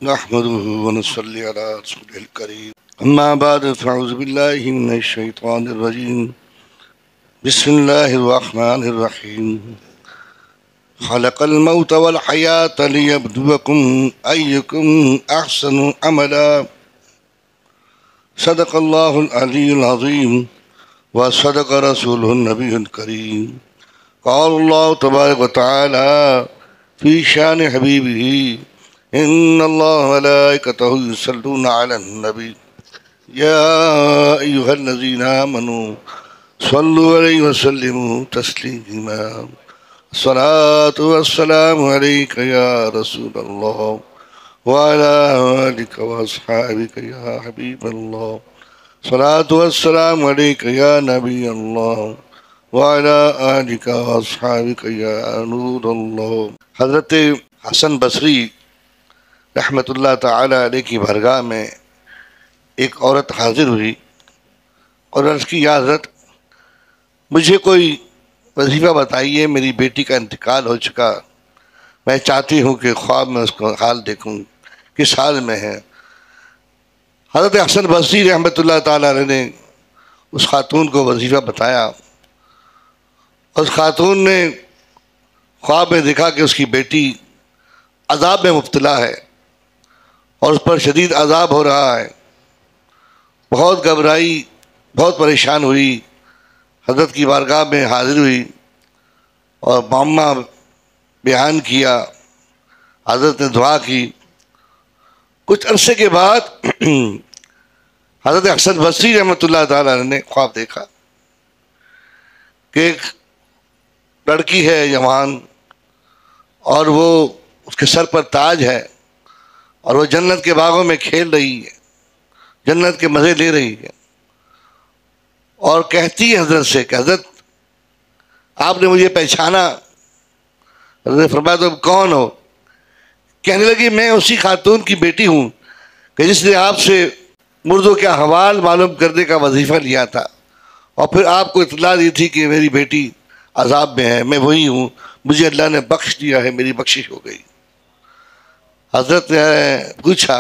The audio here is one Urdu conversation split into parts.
نحمده ونصلي على رسوله الكريم أما بعد فأعوذ بالله من الشيطان الرجيم بسم الله الرحمن الرحيم خلق الموت والحياة ليبلوكم أيكم أحسن عملا صدق الله العلي العظيم وصدق رسوله النبي الكريم قال الله تبارك وتعالى في شان حبيبه إن الله وملائكته يصلون على النبي يا أيها الذين آمنوا صلوا عليه وسلموا تسليما الصلاة والسلام عليك يا رسول الله وعلى آلك وأصحابك يا حبيب الله صلاة والسلام عليك يا نبي الله وعلى آلك وأصحابك يا نور الله. حضرت حسن بصری رحمت اللہ تعالی علیہ کی بارگاہ میں ایک عورت حاضر ہوئی اور عرض کی یا حضرت مجھے کوئی وظیفہ بتائیے، میری بیٹی کا انتقال ہو چکا، میں چاہتی ہوں کہ خواب میں اس کو حال دیکھوں کس حال میں ہے. حضرت حسن بصری رحمت اللہ تعالی علیہ نے اس خاتون کو وظیفہ بتایا. اس خاتون نے خواب میں دیکھا کہ اس کی بیٹی عذاب میں مبتلا ہے اور اس پر شدید عذاب ہو رہا ہے. بہت گھبرائی، بہت پریشان ہوئی، حضرت کی بارگاہ میں حاضر ہوئی اور معاملہ بیان کیا. حضرت نے دعا کی. کچھ عرصے کے بعد حضرت حسن بصری رحمۃ اللہ تعالیٰ نے خواب دیکھا کہ ایک لڑکی ہے جوان اور وہ اس کے سر پر تاج ہے اور وہ جنت کے باغوں میں کھیل رہی ہے، جنت کے مزے لے رہی ہے اور کہتی ہے حضرت سے کہ حضرت آپ نے مجھے پہچانا؟ حضرت نے فرمایا تم کون ہو؟ کہنے لگی میں اسی خاتون کی بیٹی ہوں کہ جس نے آپ سے مردوں کے احوال معلوم کرنے کا وظیفہ لیا تھا اور پھر آپ کو اطلاع دی تھی کہ میری بیٹی عذاب میں ہے. میں وہی ہوں، مجھے اللہ نے بخش دیا ہے، میری بخشش ہو گئی. حضرت نے پوچھا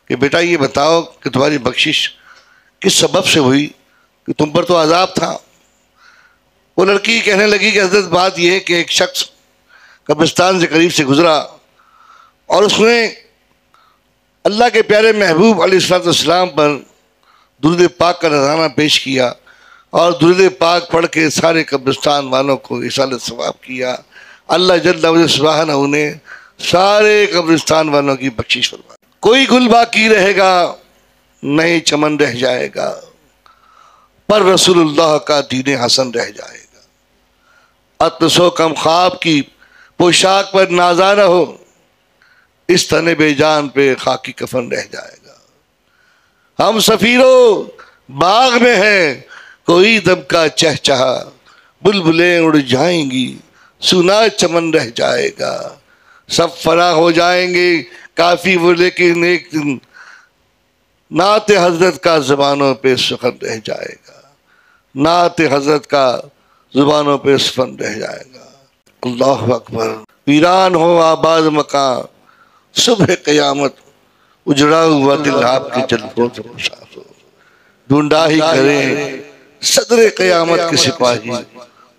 کہ بیٹا یہ بتاؤ کہ تمہاری بخشش کس سبب سے ہوئی کہ تم پر تو عذاب تھا؟ وہ لڑکی کہنے لگی کہ حضرت بات یہ ہے کہ ایک شخص قبرستان سے قریب سے گزرا اور اس نے اللہ کے پیارے محبوب علیہ السلام پر درود پاک کا نذرانہ پیش کیا اور درود پاک پڑھ کے سارے قبرستان والوں کو ایصال ثواب کیا. اللہ جل سبحانہ نے سارے قبرستان والوں کی بخشش فرمائی. کوئی گل باقی رہے گا، نئے چمن رہ جائے گا، پر رسول اللہ کا دین حسن رہ جائے گا. اطلس و کم خواب کی پوشاک پر نازا ہو، اس تن بے جان پہ خاکی کفن رہ جائے گا. ہم سفیروں باغ میں ہیں، کوئی دم کا چہچہا، بلبلیں اڑ جائیں گی، سنا چمن رہ جائے گا. سب فنا ہو جائیں گے کافی وہ، لیکن ایک دن نعت حضرت کا زبانوں پہ سخن رہ جائے گا، نعت حضرت کا زبانوں پہ سخن رہ جائے گا. اللہ اکبر. ویران ہو آباد مکان، صبح قیامت اجڑا ہوا دل آپ کے جلووں سے خوشحال ہو. ڈھونڈا ہی کریں صدر قیامت کے سپاہی،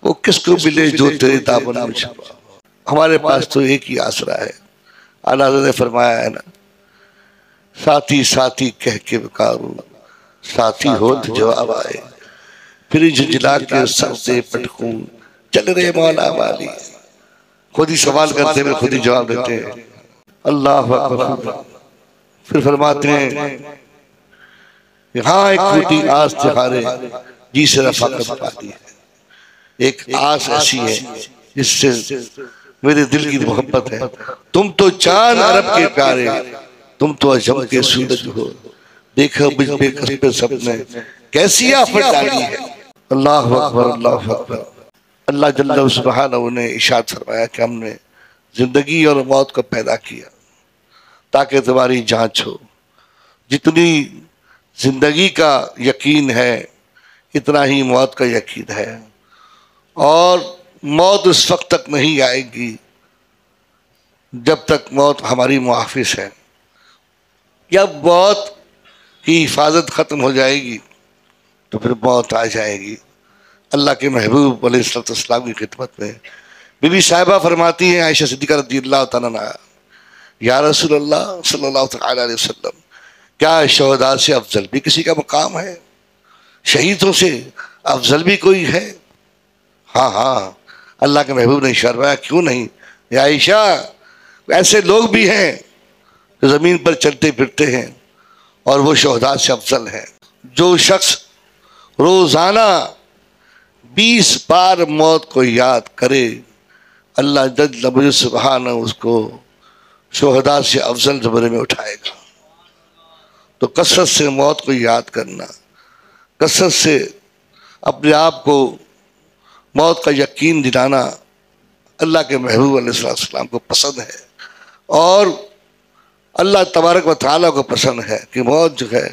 وہ کس کو ملے جو تیرے دامن میں چھپا. ہمارے پاس تو ایک ہی آسرا ہے. اعلیٰ حضرت نے فرمایا ہے نا، ساتھی ساتھی کہہ کے پکاروں، ساتھی ہو تو جواب آئے، پھر جھنجھلا کے سر سے پٹکوں، چل رہے مولا والی. خود ہی سوال کرتے ہوئے خود ہی جواب دیتے ہیں. اللہ اکبر. پھر فرماتے ہیں یہاں ایک ٹوٹی آس تہارے جی سے رفاقت پاتی ہے. ایک آس ایسی ہے جس سے میرے دل کی محبت ہے. تم تو چاند عرب کے پیارے، تم تو عجم کے سورج ہو، دیکھا مجھ بے کس پہ سب نے کیسی آفت ڈالی ہے. اللہ اکبر. اللہ اکبر. اللہ جل سبحانہ نے ارشاد فرمایا کہ ہم نے زندگی اور موت کو پیدا کیا تاکہ تمہاری جانچ ہو. جتنی زندگی کا یقین ہے اتنا ہی موت کا یقین ہے، اور موت اس وقت تک نہیں آئے گی جب تک موت ہماری محافظ ہے. جب موت کی حفاظت ختم ہو جائے گی تو پھر موت آ جائے گی۔ اللہ کے محبوب علیہ الصلوۃ والسلام کی خدمت میں بی بی صاحبہ فرماتی ہیں، عائشہ صدیقہ رضی اللہ تعالیٰ عنہا، یا رسول اللہ صلی اللہ تعالیٰ علیہ وسلم، کیا شہداء سے افضل بھی کسی کا مقام ہے؟ شہیدوں سے افضل بھی کوئی ہے؟ ہاں ہاں، اللہ کے محبوب نے فرمایا کیوں نہیں یا عائشہ، ایسے لوگ بھی ہیں جو زمین پر چلتے پھرتے ہیں اور وہ شہداء سے افضل ہیں۔ جو شخص روزانہ 20 بار موت کو یاد کرے، اللہ جل سبحانہ اس کو شہداء سے افضل زمرے میں اٹھائے گا۔ تو کثرت سے موت کو یاد کرنا، کثرت سے اپنے آپ کو موت کا یقین دلانا اللہ کے محبوب علیہ السلام کو پسند ہے، اور اللہ تبارک و تعالیٰ کو پسند ہے کہ موت جو ہے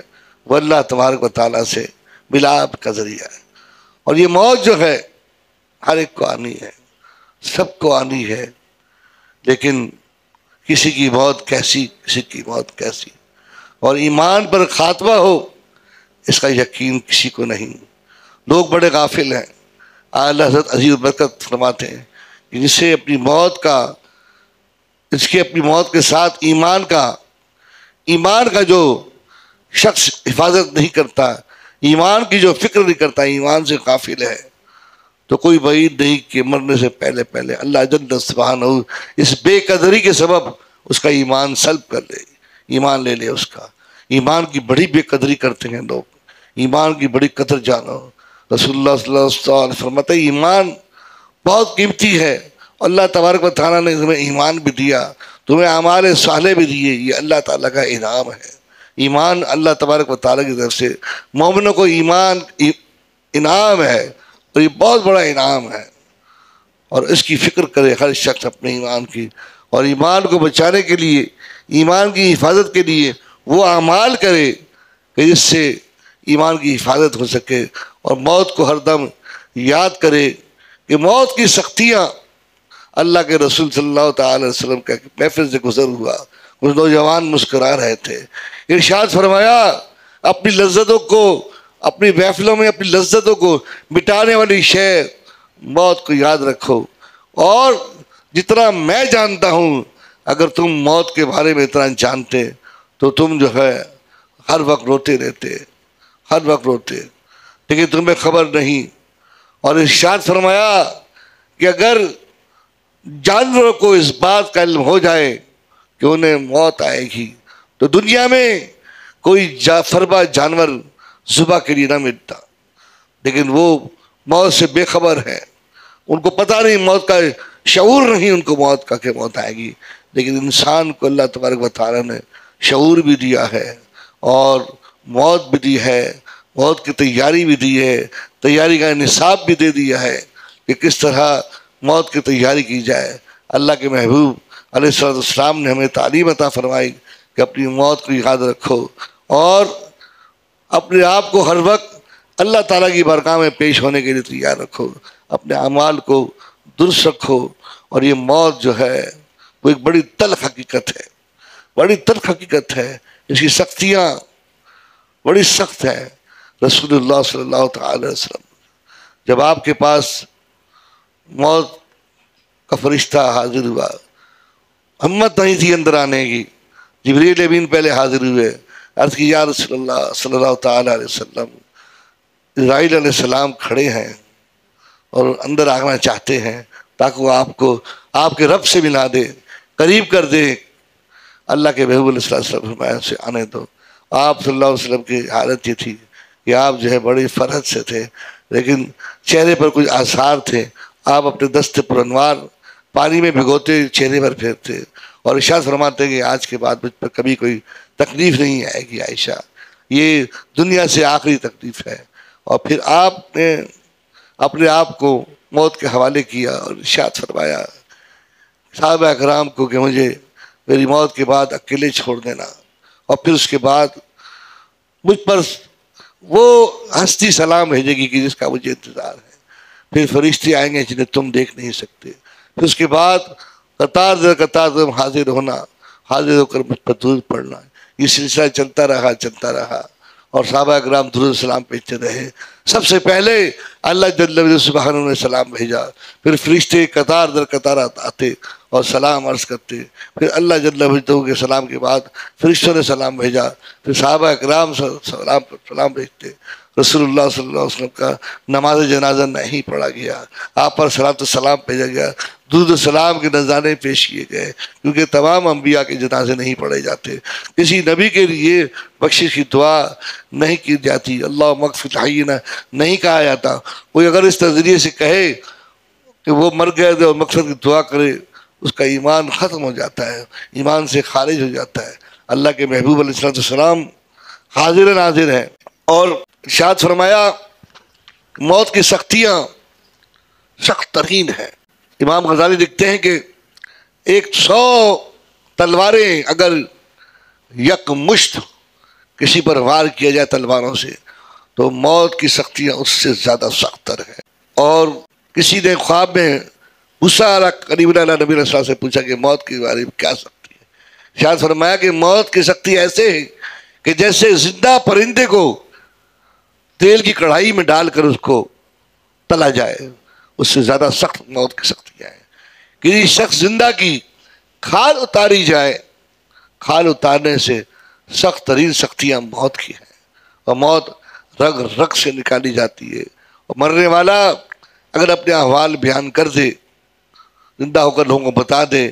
وہ اللہ تبارک و تعالیٰ سے ملاپ کا ذریعہ ہے۔ اور یہ موت جو ہے ہر ایک کو آنی ہے، سب کو آنی ہے، لیکن کسی کی موت کیسی، کسی کی موت کیسی، اور ایمان پر خاتمہ ہو اس کا یقین کسی کو نہیں۔ لوگ بڑے غافل ہیں۔ اعلیٰ حضرت عزیز برکت فرماتے ہیں کہ جسے اپنی موت کا، اس کے اپنی موت کے ساتھ ایمان کا جو شخص حفاظت نہیں کرتا، ایمان کی جو فکر نہیں کرتا، ایمان سے غافل ہے، تو کوئی بعید نہیں کہ مرنے سے پہلے پہلے اللہ جل سبحانہ اس بے قدری کے سبب اس کا ایمان سلب کر لے، ایمان لے لے اس کا۔ ایمان کی بڑی بے قدری کرتے ہیں لوگ، ایمان کی بڑی قدر جانو۔ رسول اللہ صلی اللہ علیہ وسلم فرماتے ہیں ایمان بہت قیمتی ہے، اللہ تبارک و تعالیٰ نے تمہیں ایمان بھی دیا، تمہیں اعمال صالح بھی دیے، یہ اللہ تعالیٰ کا انعام ہے۔ ایمان اللہ تبارک و تعالیٰ کی طرف سے مومنوں کو ایمان انعام ہے، اور یہ بہت بڑا انعام ہے، اور اس کی فکر کرے ہر شخص اپنے ایمان کی، اور ایمان کو بچانے کے لیے، ایمان کی حفاظت کے لیے وہ اعمال کرے کہ جس سے ایمان کی حفاظت ہو سکے، اور موت کو ہر دم یاد کرے کہ موت کی سختیاں اللہ کے رسول صلی اللہ تعالی علیہ وسلم کا محفل سے گزر ہوا، کچھ نوجوان مسکرا رہے تھے، ارشاد فرمایا اپنی لذتوں کو، اپنی محفلوں میں اپنی لذتوں کو مٹانے والی شے موت کو یاد رکھو، اور جتنا میں جانتا ہوں اگر تم موت کے بارے میں اتنا جانتے تو تم جو ہے ہر وقت روتے رہتے، ہر وقت روتے، لیکن تمہیں خبر نہیں۔ اور ارشاد فرمایا کہ اگر جانوروں کو اس بات کا علم ہو جائے کہ انہیں موت آئے گی تو دنیا میں کوئی فربا جانور ذبح کے لیے نہ ملتا، لیکن وہ موت سے بے خبر ہے، ان کو پتہ نہیں، موت کا شعور نہیں ان کو موت کا کہ موت آئے گی۔ لیکن انسان کو اللہ تبارک و تعالیٰ نے شعور بھی دیا ہے، اور موت بھی دی ہے، موت کی تیاری بھی دی ہے، تیاری کا نصاب بھی دے دیا ہے کہ کس طرح موت کی تیاری کی جائے۔ اللہ کے محبوب علیہ السلام نے ہمیں تعلیم عطا فرمائی کہ اپنی موت کو یاد رکھو، اور اپنے آپ کو ہر وقت اللہ تعالیٰ کی بارگاہ میں پیش ہونے کے لیے تیار رکھو، اپنے اعمال کو درست رکھو۔ اور یہ موت جو ہے وہ ایک بڑی تلخ حقیقت ہے، بڑی تلخ حقیقت ہے، اس کی سختیاں بڑی سخت ہیں۔ رسول اللہ صلی اللہ تعالی علیہ وسلم جب آپ کے پاس موت کا فرشتہ حاضر ہوا، ہمت نہیں تھی اندر آنے کی، جبریل امین پہلے حاضر ہوئے، عرض کی یا رسول اللہ صلی اللہ تعالی علیہ وسلم، اسرائیل علیہ السلام کھڑے ہیں اور اندر آنا چاہتے ہیں تاکہ وہ آپ کو آپ کے رب سے ملا دے، قریب کر دے۔ اللہ کے محبوب علیہ السلام فرمایا سے آنے دو۔ آپ صلی اللہ علیہ وسلم کی حالت یہ تھی کہ آپ جو ہے بڑی فرحت سے تھے، لیکن چہرے پر کچھ آثار تھے، آپ اپنے دست پر انوار پانی میں بھگوتے چہرے پر پھیرتے، اور ارشاد فرماتے کہ آج کے بعد مجھ پر کبھی کوئی تکلیف نہیں آئے گی عائشہ، یہ دنیا سے آخری تکلیف ہے۔ اور پھر آپ نے اپنے آپ کو موت کے حوالے کیا اور ارشاد فرمایا صحابہ اکرام کو کہ مجھے میری موت کے بعد اکیلے چھوڑ دینا، اور پھر اس کے بعد مجھ پر وہ ہستی سلام بھیجے گی کہ جس کا مجھے انتظار ہے، پھر فرشتے آئیں گے جنہیں تم دیکھ نہیں سکتے، پھر اس کے بعد قطار در قطار تم حاضر ہونا، حاضر ہو کر مجھ پر درود پڑھنا، یہ سلسلہ چلتا رہا اور صحابہ اکرام درود سلام بھیجتے رہے۔ سب سے پہلے اللہ جل جلالہ سبحانہ نے سلام بھیجا، پھر فرشتے قطار در قطار آتے اور سلام عرض کرتے، پھر اللہ جل جلالہ کے سلام کے بعد فرشتوں نے سلام بھیجا، پھر صحابہ اکرام سلام بھیجتے۔ رسول اللہ صلی اللہ علیہ وسلم کا نماز جنازہ نہیں پڑھا گیا، آپ پر صلاۃ السلام بھیجا گیا، درود السلام کے نذرانے پیش کیے گئے، کیونکہ تمام انبیاء کے جنازے نہیں پڑھے جاتے، کسی نبی کے لیے بخشش کی دعا نہیں کی جاتی، اللہ مغفر حینا نہیں کہا جاتا۔ کوئی اگر اس نظریے سے کہے کہ وہ مر گئے اور مغفرت کی دعا کرے، اس کا ایمان ختم ہو جاتا ہے، ایمان سے خارج ہو جاتا ہے۔ اللہ کے محبوب علیہ السلام حاضر ناظر ہیں، اور ارشاد فرمایا موت کی سختیاں سخت ترین ہیں۔ امام غزالی لکھتے ہیں کہ 100 تلواریں اگر یک مشت کسی پر وار کیا جائے تلواروں سے تو موت کی سختیاں اس سے زیادہ سخت تر ہیں۔ اور کسی نے خواب میں غصہ قریب نبی علیہ السلام سے پوچھا کہ موت کے بارے میں کیا سختی ہے؟ شاید فرمایا کہ موت کی سختی ایسے ہے کہ جیسے زندہ پرندے کو تیل کی کڑھائی میں ڈال کر اس کو تلا جائے، اس سے زیادہ سخت موت کی سختیاں ہیں۔ کسی شخص زندہ کی کھال اتاری جائے، کھال اتارنے سے سخت ترین سختیاں موت کی ہیں، اور موت رگ رگ سے نکالی جاتی ہے۔ اور مرنے والا اگر اپنے احوال بیان کر دے، زندہ ہو کر لوگوں کو بتا دے،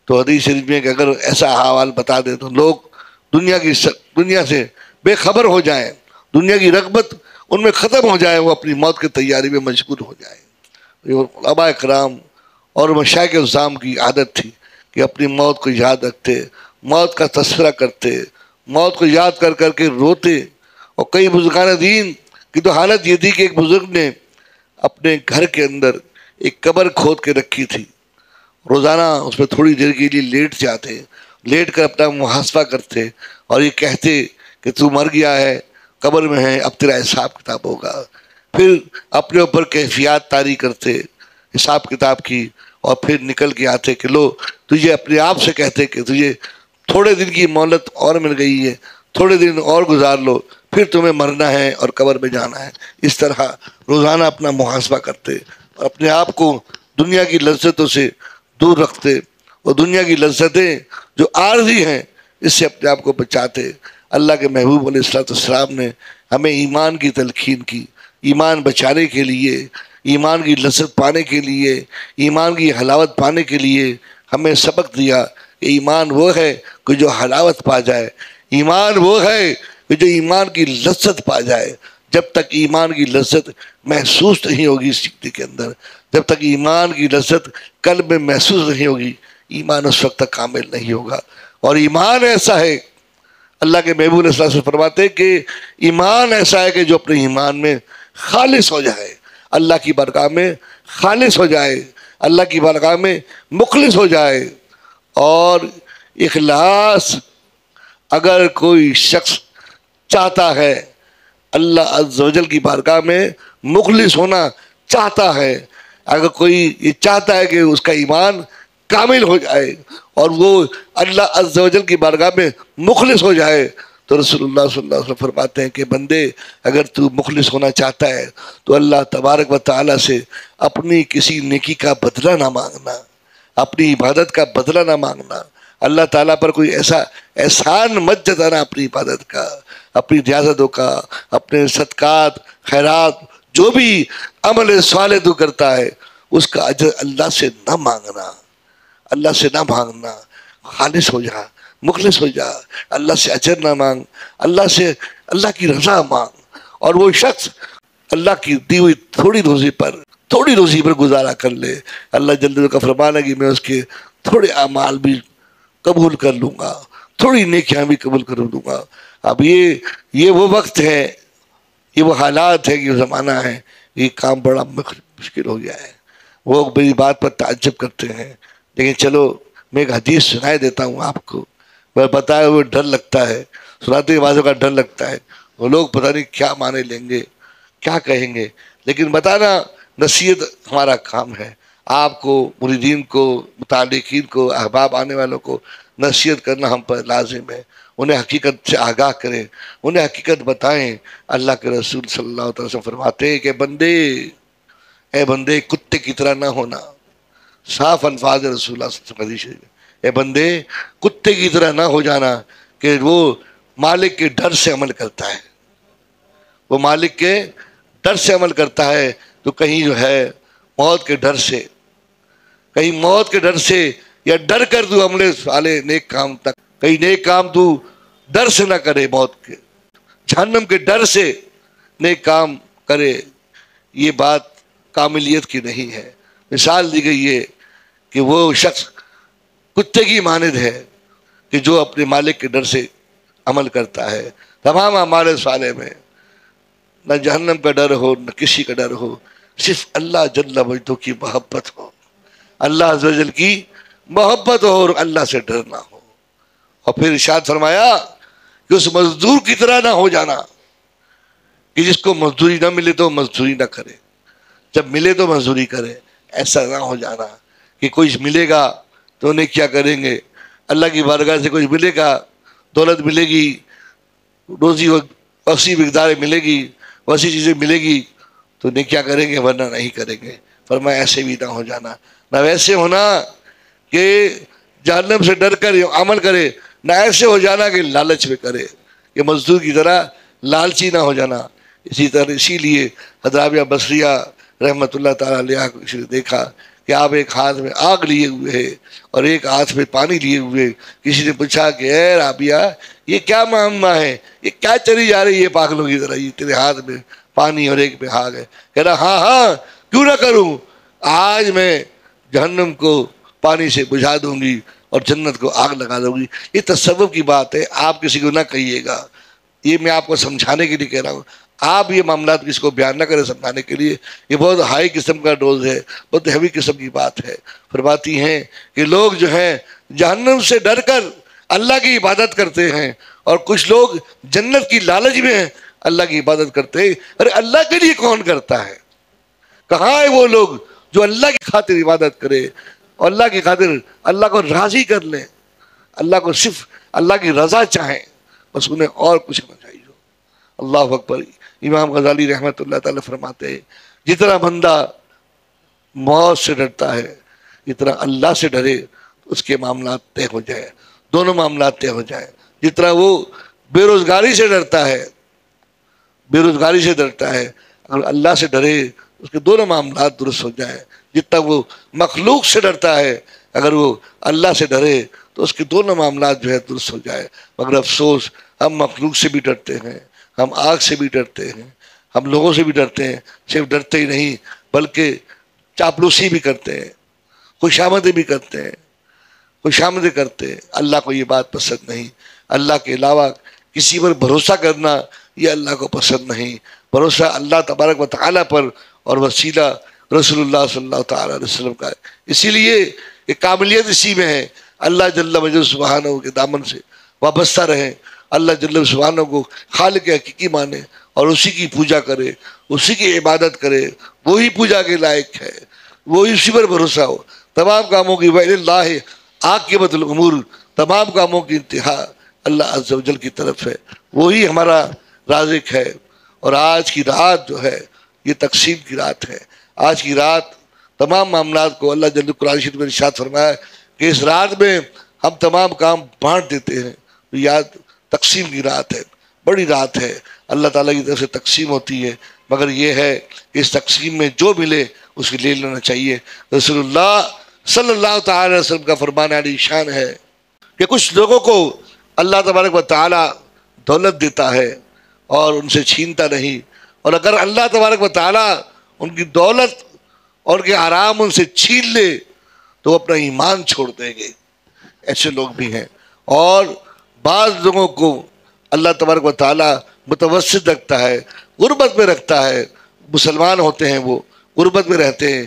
تو حدیث شریف میں کہ اگر ایسا احوال بتا دے تو لوگ دنیا سے بے خبر ہو جائیں، دنیا کی رغبت ان میں ختم ہو جائے، وہ اپنی موت کی تیاری میں مشغول ہو جائیں۔ علماء اکرام اور مشائخ اعظام کی عادت تھی کہ اپنی موت کو یاد رکھتے، موت کا تذکرہ کرتے، موت کو یاد کر کر کے روتے۔ اور کئی بزرگان دین کی تو حالت یہ تھی کہ ایک بزرگ نے اپنے گھر کے اندر ایک قبر کھود کے رکھی تھی، روزانہ اس میں تھوڑی دیر کے لیے لیٹ جاتے، لیٹ کر اپنا محاسبہ کرتے اور یہ کہتے کہ تو مر گیا ہے، قبر میں ہے، اب تیرا حساب کتاب ہوگا۔ پھر اپنے اوپر کیفیات طاری کرتے حساب کتاب کی، اور پھر نکل کے آتے کہ لو تجھے اپنے آپ سے کہتے کہ تجھے تھوڑے دن کی مہلت اور مل گئی ہے، تھوڑے دن اور گزار لو، پھر تمہیں مرنا ہے اور قبر میں جانا ہے۔ اس طرح روزانہ اپنا محاسبہ کرتے اور اپنے آپ کو دنیا کی لذتوں سے دور رکھتے، اور دنیا کی لذتیں جو عارضی ہیں اس سے اپنے آپ کو بچاتے۔ اللہ کے محبوب علیہ السلام نے ہمیں ایمان کی تلقین کی، ایمان بچانے کے لیے، ایمان کی لذت پانے کے لیے، ایمان کی حلاوت پانے کے لیے ہمیں سبق دیا کہ ایمان وہ ہے کہ جو حلاوت پا جائے، ایمان وہ ہے کہ جو ایمان کی لذت پا جائے۔ جب تک ایمان کی لذت محسوس نہیں ہوگی سیکھنے کے اندر، جب تک ایمان کی لذت قلب میں محسوس نہیں ہوگی، ایمان اس وقت تک کامل نہیں ہوگا۔ اور ایمان ایسا ہے، اللہ کے محبوب علیہ السلام سے فرماتے ہیں کہ ایمان ایسا ہے کہ جو اپنے ایمان میں خالص ہو جائے، اللہ کی بارگاہ میں خالص ہو جائے، اللہ کی بارگاہ میں مخلص ہو جائے۔ اور اخلاص اگر کوئی شخص چاہتا ہے، اللہ عز و جل کی بارگاہ میں مخلص ہونا چاہتا ہے، اگر کوئی یہ چاہتا ہے کہ اس کا ایمان کامل ہو جائے اور وہ اللہ عز و جل کی بارگاہ میں مخلص ہو جائے، تو رسول اللہ صلی اللہ علیہ وسلم فرماتے ہیں کہ بندے اگر تو مخلص ہونا چاہتا ہے تو اللہ تبارک و تعالیٰ سے اپنی کسی نیکی کا بدلہ نہ مانگنا، اپنی عبادت کا بدلہ نہ مانگنا، اللہ تعالیٰ پر کوئی ایسا احسان مت جتانا اپنی عبادت کا، اپنی ریاضتوں کا، اپنے صدقات خیرات جو بھی عمل صالح تو کرتا ہے اس کا اجر اللہ سے نہ مانگنا، اللہ سے نہ مانگنا، خالص ہو جا، مخلص ہو جا، اللہ سے اجر نہ مانگ، اللہ سے اللہ کی رضا مانگ۔ اور وہ شخص اللہ کی دی ہوئی تھوڑی روزی پر گزارا کر لے، اللہ جل جلالہ کا فرمان ہے کہ میں اس کے تھوڑے اعمال بھی قبول کر لوں گا، تھوڑی نیکیاں بھی قبول کر لوں گا۔ اب یہ وہ وقت ہے، یہ وہ حالات ہے، یہ زمانہ ہے، یہ کام بڑا مشکل ہو گیا ہے۔ وہ میری بات پر تعجب کرتے ہیں، لیکن چلو میں ایک حدیث سنائے دیتا ہوں آپ کو، میں بتایا ہوئے ڈر لگتا ہے، سناتے بازوں کا ڈر لگتا ہے، وہ لوگ پتہ نہیں کیا معنی لیں گے، کیا کہیں گے، لیکن بتانا نصیحت ہمارا کام ہے۔ آپ کو، مریدین کو، متعلقین کو، احباب آنے والوں کو نصیحت کرنا ہم پر لازم ہے، انہیں حقیقت سے آگاہ کریں، انہیں حقیقت بتائیں۔ اللہ کے رسول صلی اللہ علیہ وسلم فرماتے ہیں کہ اے بندے کتے کی طرح نہ ہونا، صاف الفاظ رسول اللہ صلی اللہ علیہ وسلم، اے بندے کتے کی طرح نہ ہو جانا کہ وہ مالک کے ڈر سے عمل کرتا ہے، وہ مالک کے ڈر سے عمل کرتا ہے، تو کہیں جو ہے موت کے ڈر سے، کہیں موت کے ڈر سے یا ڈر کر تو عمل صالح نیک کام تک، کہیں نیک کام تو ڈر سے نہ کرے، موت کے جہنم کے ڈر سے نیک کام کرے، یہ بات کاملیت کی نہیں ہے۔ مثال دی گئی ہے کہ وہ شخص کتے کی مانند ہے کہ جو اپنے مالک کے ڈر سے عمل کرتا ہے۔ تمام اعمال صالح میں نہ جہنم کا ڈر ہو، نہ کسی کا ڈر ہو، صرف اللہ جل وجلہ کی محبت ہو، اللہ عز و جل کی محبت ہو اور اللہ سے ڈرنا ہو۔ اور پھر ارشاد فرمایا کہ اس مزدور کی طرح نہ ہو جانا کہ جس کو مزدوری نہ ملے تو مزدوری نہ کرے، جب ملے تو مزدوری کرے۔ ایسا نہ ہو جانا کہ کوئی ملے گا تو انہیں کیا کریں گے، اللہ کی بارگاہ سے کچھ ملے گا، دولت ملے گی، روزی وسیع مقدار ملے گی، وسیع چیزیں ملے گی، تو انہیں کیا کریں گے، ورنہ نہیں کریں گے۔ فرمایا ایسے بھی نہ ہو جانا، نہ ویسے ہونا کہ جہنم سے ڈر کر عمل کرے، نہ ایسے ہو جانا کہ لالچ میں کرے، کہ مزدور کی طرح لالچی نہ ہو جانا۔ اسی لیے حضرت رابعہ بصریہ رحمۃ اللہ تعالیٰ علیہ کو کسی نے دیکھا کہ آپ ایک ہاتھ میں آگ لیے ہوئے ہیں اور ایک ہاتھ میں پانی لیے ہوئے، کسی نے پوچھا کہ اے رابعہ یہ کیا معاملہ ہے، یہ کیا چلی جا رہی ہے پاگلوں کی طرح، یہ تیرے ہاتھ میں پانی اور ایک میں آگ ہے؟ کہہ رہا ہاں کیوں نہ کروں، آج میں جہنم کو پانی سے بجھا دوں گی اور جنت کو آگ لگا دوں گی۔ یہ تصوف کی بات ہے، آپ کسی کو نہ کہیے گا، یہ میں آپ کو سمجھانے کے لیے کہہ رہا ہوں۔ آپ یہ معاملات کسی کو بیان نہ کریں سمجھانے کے لیے، یہ بہت ہائی قسم کا ڈوز ہے، بہت ہیوی قسم کی بات ہے۔ فرماتی ہیں کہ لوگ جو ہیں جہنم سے ڈر کر اللہ کی عبادت کرتے ہیں، اور کچھ لوگ جنت کی لالچ میں اللہ کی عبادت کرتے ہیں۔ ارے اللہ کے لیے کون کرتا ہے؟ کہاں ہے وہ لوگ جو اللہ کی خاطر عبادت کرے اور اللہ کی خاطر اللہ کو راضی کر لیں، اللہ کو صرف اللہ کی رضا چاہیں، بس انہیں اور کچھ نہ چاہیے۔ اللہ اکبر۔ امام غزالی رحمۃ اللہ تعالی فرماتے ہیں جتنا بندہ موت سے ڈرتا ہے، جتنا اللہ سے ڈرے اس کے معاملات طے ہو جائے، دونوں معاملات طے ہو جائیں۔ جتنا وہ بے روزگاری سے ڈرتا ہے، اگر اللہ سے ڈرے اس کے دونوں معاملات درست ہو جائیں۔ جتنا وہ مخلوق سے ڈرتا ہے، اگر وہ اللہ سے ڈرے تو اس کے دونوں معاملات جو ہے درست ہو جائے۔ مگر افسوس ہم مخلوق سے بھی ڈرتے ہیں، ہم آگ سے بھی ڈرتے ہیں، ہم لوگوں سے بھی ڈرتے ہیں، صرف ڈرتے ہی نہیں بلکہ چاپلوسی بھی کرتے ہیں، خوشامدیں بھی کرتے ہیں، خوشامدیں کرتے ہیں۔ اللہ کو یہ بات پسند نہیں، اللہ کے علاوہ کسی پر بھروسہ کرنا یہ اللہ کو پسند نہیں۔ بھروسہ اللہ تبارک و تعالیٰ پر اور وسیلہ رسول اللہ صلی اللہ تعالیٰ علیہ وسلم کا ہے۔ اسی لیے یہ کاملیت اسی میں ہے، اللہ جل وجل سبحانہ کے دامن سے وابستہ رہیں، اللہ جل سبحانہ کو خالق حقیقی مانے اور اسی کی پوجا کرے، اسی کی عبادت کرے، وہی پوجا کے لائق ہے، وہی اسی پر بھروسہ ہو۔ تمام کاموں کی وَإِلَى اللَّهِ عَاقِبَةُ الْأُمُورِ، تمام کاموں کی انتہا اللہ عز و جل کی طرف ہے، وہی ہمارا رازق ہے۔ اور آج کی رات جو ہے یہ تقسیم کی رات ہے۔ آج کی رات تمام معاملات کو اللہ جل قرآن شریف میں ارشاد فرمایا کہ اس رات میں ہم تمام کام بانٹ دیتے ہیں۔ تو یاد تقسیم کی رات ہے، بڑی رات ہے، اللہ تعالیٰ کی طرف سے تقسیم ہوتی ہے، مگر یہ ہے کہ اس تقسیم میں جو ملے اس کے لے لینا چاہیے۔ رسول اللہ صلی اللہ تعالی علیہ وسلم کا فرمان علی شان ہے کہ کچھ لوگوں کو اللہ تبارک و تعالیٰ دولت دیتا ہے اور ان سے چھینتا نہیں، اور اگر اللہ تبارک و تعالیٰ ان کی دولت اور کے آرام ان سے چھین لے تو وہ اپنا ایمان چھوڑ دیں گے۔ ایسے لوگ بھی ہیں۔ اور بعض لوگوں کو اللہ تبارک و تعالیٰ متوسط رکھتا ہے، غربت میں رکھتا ہے، مسلمان ہوتے ہیں وہ غربت میں رہتے ہیں،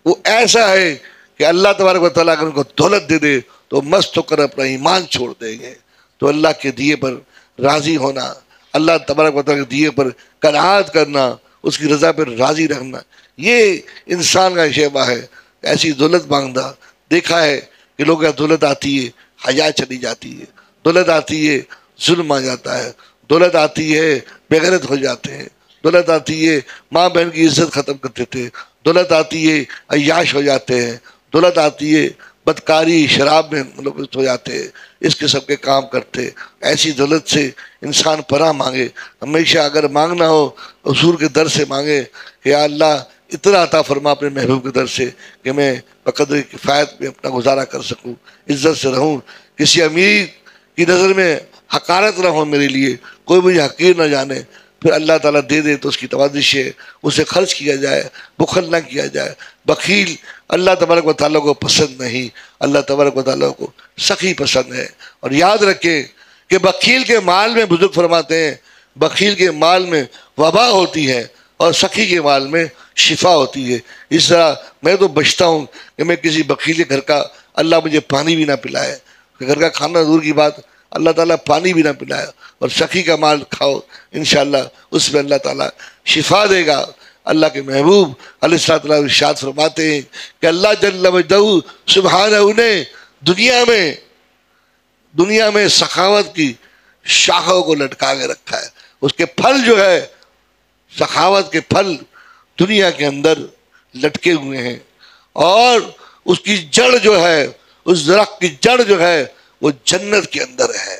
وہ ایسا ہے کہ اللہ تبارک و تعالیٰ اگر ان کو دولت دے دے تو مست ہو کر اپنا ایمان چھوڑ دیں گے۔ تو اللہ کے دیے پر راضی ہونا، اللہ تبارک و تعالیٰ کے دیے پر قناعت کرنا، اس کی رضا پر راضی رہنا، یہ انسان کا شیبہ ہے۔ ایسی دولت مانگنا، دیکھا ہے کہ لوگ دولت آتی ہے حیا چلی جاتی ہے، دولت آتی ہے ظلم آ جاتا ہے، دولت آتی ہے بےغیرت ہو جاتے ہیں، دولت آتی ہے ماں بہن کی عزت ختم کر دیتے ہیں، دولت آتی ہے عیاش ہو جاتے ہیں، دولت آتی ہے بدکاری شراب میں ملوث ہو جاتے ہیں، اس قسم کے کام کرتے۔ ایسی دولت سے انسان پناہ مانگے، ہمیشہ اگر مانگنا ہو حضور کے در سے مانگے کہ یا اللہ اتنا عطا فرما اپنے محبوب کے در سے کہ میں بقدر کفایت میں اپنا گزارا کر سکوں، عزت سے رہوں، کسی امیر کی نظر میں حقارت نہ ہو میرے لیے، کوئی مجھے حقیر نہ جانے۔ پھر اللہ تعالیٰ دے دے تو اس کی توازش ہے، اسے خرچ کیا جائے، بخل نہ کیا جائے۔ بخیل اللہ تبارک و تعالیٰ کو پسند نہیں، اللہ تبارک و تعالیٰ کو سخی پسند ہے۔ اور یاد رکھیں کہ بخیل کے مال میں بزرگ فرماتے ہیں بخیل کے مال میں وبا ہوتی ہے اور سخی کے مال میں شفا ہوتی ہے۔ اس طرح میں تو بچتا ہوں کہ میں کسی بخیل کے گھر کا اللہ مجھے پانی بھی نہ پلائے، گھر کا کھانا دور کی بات اللہ تعالیٰ پانی بھی نہ پلائے، اور سخی کا مال کھاؤ انشاءاللہ اس میں اللہ تعالیٰ شفا دے گا۔ اللہ کے محبوب علیہ الصلوۃ والسلام ارشاد فرماتے ہیں کہ اللہ جل مجدہ سبحانہ نے دنیا میں سخاوت کی شاخوں کو لٹکا کے رکھا ہے۔ اس کے پھل جو ہے سخاوت کے پھل دنیا کے اندر لٹکے ہوئے ہیں، اور اس کی جڑ جو ہے، اس درخت کی جڑ جو ہے وہ جنت کے اندر ہے۔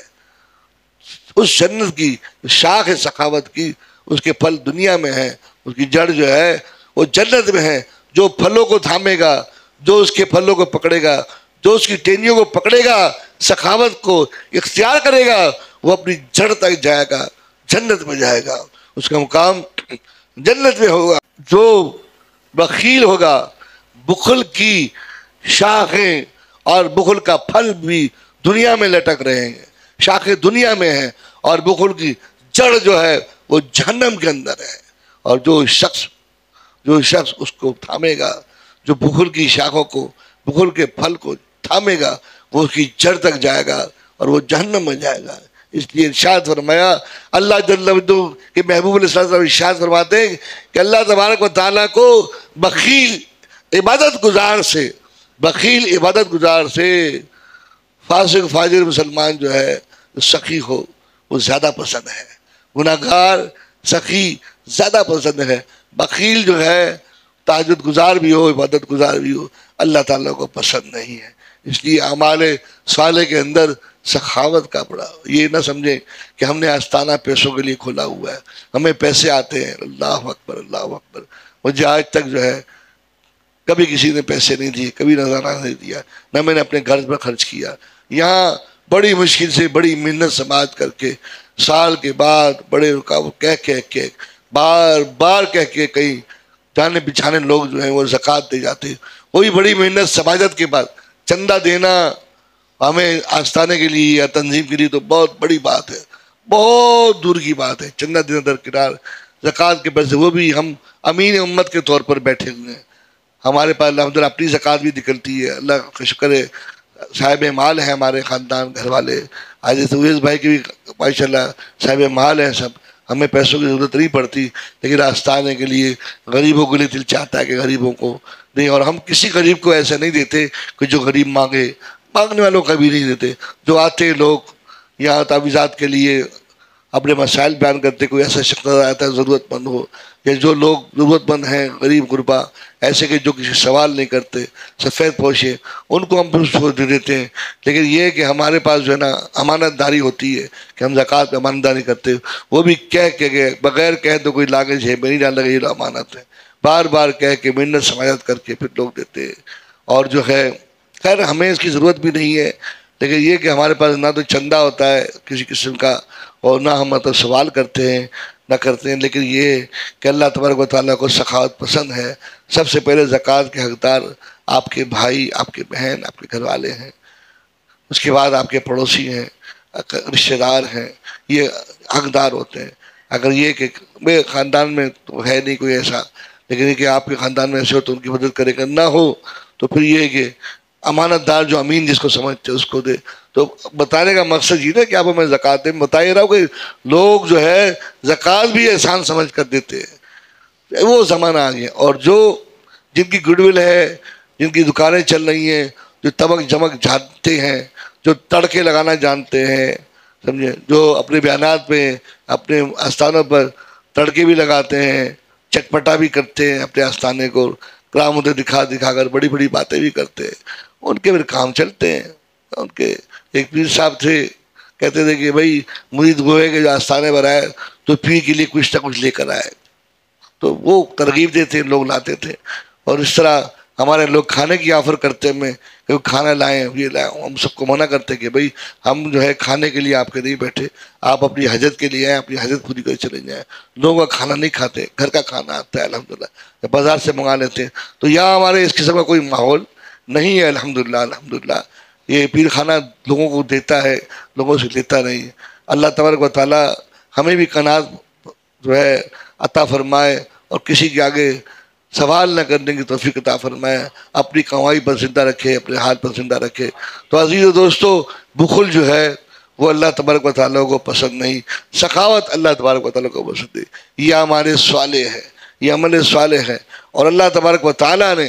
اس جنت کی شاخ ہے سخاوت کی، اس کے پھل دنیا میں ہیں، اس کی جڑ جو ہے وہ جنت میں ہے۔ جو پھلوں کو تھامے گا، جو اس کے پھلوں کو پکڑے گا، جو اس کی ٹہنیوں کو پکڑے گا، سخاوت کو اختیار کرے گا، وہ اپنی جڑ تک جائے گا، جنت میں جائے گا، اس کا مقام جنت میں ہوگا۔ جو بخیل ہوگا، بخل کی شاخیں اور بخل کا پھل بھی دنیا میں لٹک رہے ہیں، شاخیں دنیا میں ہیں اور بخل کی جڑ جو ہے وہ جہنم کے اندر ہے۔ اور جو شخص اس کو تھامے گا، جو بخل کی شاخوں کو، بخل کے پھل کو تھامے گا، وہ اس کی جڑ تک جائے گا اور وہ جہنم میں جائے گا۔ اس لیے ارشاد فرمایا اللہ جل وعلا کے محبوب علیہ السلام ارشاد فرماتے ہیں کہ اللہ تبارک و تعالیٰ کو بخیل عبادت گزار سے فاسق فاجر مسلمان جو ہے سخی ہو وہ زیادہ پسند ہے، گناہگار سخی زیادہ پسند ہے۔ بخیل جو ہے تہجد گزار بھی ہو، عبادت گزار بھی ہو، اللہ تعالیٰ کو پسند نہیں ہے۔ اس لیے اعمال صالح کے اندر سخاوت کا بڑا، یہ نہ سمجھیں کہ ہم نے آستانہ پیسوں کے لیے کھولا ہوا ہے، ہمیں پیسے آتے ہیں، اللہ اکبر اللہ اکبر۔ مجھے آج تک جو ہے کبھی کسی نے پیسے نہیں دیے، کبھی نذرانہ نہیں دیا، نہ میں نے اپنے گھر پر خرچ کیا۔ یہاں بڑی مشکل سے بڑی محنت سماج کر کے سال کے بعد بڑے رکاوٹ کہہ بار کہہ کے کئی جانے بچھانے لوگ جو ہیں وہ زکوٰۃ دے جاتے ہیں۔ وہی بڑی محنت سماجت کے بعد چندہ دینا ہمیں آستانے کے لیے یا تنظیم کے لیے تو بہت بڑی بات ہے، بہت دور کی بات ہے۔ چندہ دینا درکنار، زکوٰۃ کے پیسے وہ بھی ہم امین امت کے طور پر بیٹھے ہوئے ہیں، ہمارے پاس الحمدللہ اپنی زکوٰۃ بھی نکلتی ہے، اللہ کا شکر ہے۔ صاحب مال ہیں ہمارے خاندان گھر والے، حضرت اویس بھائی کی بھی ماشاءاللہ صاحب مال ہیں سب، ہمیں پیسوں کی ضرورت نہیں پڑتی، لیکن آستانے کے لیے غریبوں کے لیے دل چاہتا ہے کہ غریبوں کو نہیں، اور ہم کسی غریب کو ایسا نہیں دیتے کہ جو غریب مانگنے والوں کا بھی نہیں دیتے۔ جو آتے لوگ یہاں تعویذات کے لیے اپنے مسائل بیان کرتے، کوئی ایسا شخص نظر آتا ہے ضرورت مند ہو، یا جو لوگ ضرورت مند ہیں غریب غربا ایسے کہ جو کسی سوال نہیں کرتے، سفید پوشے، ان کو ہم پھر دے دیتے ہیں۔ لیکن یہ کہ ہمارے پاس جو ہے نا امانت داری ہوتی ہے کہ ہم زکوٰۃ پہ امانت داری کرتے، وہ بھی کہہ بغیر کہہ تو کوئی لاگے جھے میں نہیں ڈال لگے، یہ امانت ہے، بار بار کہہ کے محنت سماجت کر کے پھر لوگ دیتے ہیں۔ اور جو ہے خیر ہمیں اس کی ضرورت بھی نہیں ہے، لیکن یہ کہ ہمارے پاس نہ تو چندہ ہوتا ہے کسی قسم کا، اور نہ ہم مطلب سوال کرتے ہیں نہ کرتے ہیں، لیکن یہ کہ اللہ تبارک و تعالیٰ کو سخاوت پسند ہے۔ سب سے پہلے زکوٰۃ کے حقدار آپ کے بھائی، آپ کے بہن، آپ کے گھر والے ہیں، اس کے بعد آپ کے پڑوسی ہیں، رشتہ دار ہیں، یہ حقدار ہوتے ہیں۔ اگر یہ کہ میرے خاندان میں تو ہے نہیں کوئی ایسا، لیکن یہ کہ آپ کے خاندان میں ایسے ہو تو ان کی مدد کرے گا، نہ ہو تو پھر یہ کہ امانت دار جو امین جس کو سمجھتے اس کو دے۔ تو بتانے کا مقصد یہ نا کہ آپ ہمیں زکوٰۃ دیں، بتا ہی رہا ہوں کہ لوگ جو ہے زکوٰۃ بھی احسان سمجھ کر دیتے ہیں، وہ زمانہ آ گیا۔ اور جو جن کی گڈ ول ہے، جن کی دکانیں چل رہی ہیں، جو تمک جمک جھانتے ہیں، جو تڑکے لگانا جانتے ہیں، سمجھے، جو اپنے بیانات پہ اپنے آستانوں پر تڑکے بھی لگاتے ہیں، چٹپٹا بھی کرتے ہیں اپنے آستانے کو، کرامتیں دکھا دکھا کر بڑی بڑی باتیں بھی کرتے ہیں، ان کے پھر کام چلتے ہیں۔ ان کے ایک پیر صاحب تھے، کہتے تھے کہ بھائی مرید گوئے کے جو آستانے پر آئے تو پیر کے لیے کچھ نہ کچھ لے کر آئے، تو وہ ترغیب دیتے، لوگ لاتے تھے۔ اور اس طرح ہمارے لوگ کھانے کی آفر کرتے میں کہ کھانا لائیں، یہ لائیں، ہم سب کو منع کرتے کہ بھائی ہم جو ہے کھانے کے لیے آپ کے نہیں بیٹھے، آپ اپنی حاجت کے لیے آئیں، اپنی حاجت پوری کر چلے جائیں۔ لوگوں کا کھانا نہیں کھاتے، گھر کا کھانا آتا ہے الحمدللہ، بازار سے منگا لیتے ہیں۔ تو یہاں ہمارے اس قسم کا کوئی ماحول نہیں ہے الحمدللہ۔ الحمدللہ یہ پیر خانہ لوگوں کو دیتا ہے، لوگوں سے لیتا نہیں ہے۔ اللہ تبارک و تعالیٰ ہمیں بھی قناعت جو ہے عطا فرمائے، اور کسی کے آگے سوال نہ کرنے کی توفیق عطا فرمائے، اپنی کمائی پر زندہ رکھے، اپنے حال پر زندہ رکھے۔ تو عزیز و دوستو، بخل جو ہے وہ اللہ تبارک و تعالیٰ کو پسند نہیں، سخاوت اللہ تبارک و تعالیٰ کو پسند ہے۔ یہ ہمارے صالح ہے، یہ عمل صالح ہے، اور اللہ تبارک و تعالیٰ نے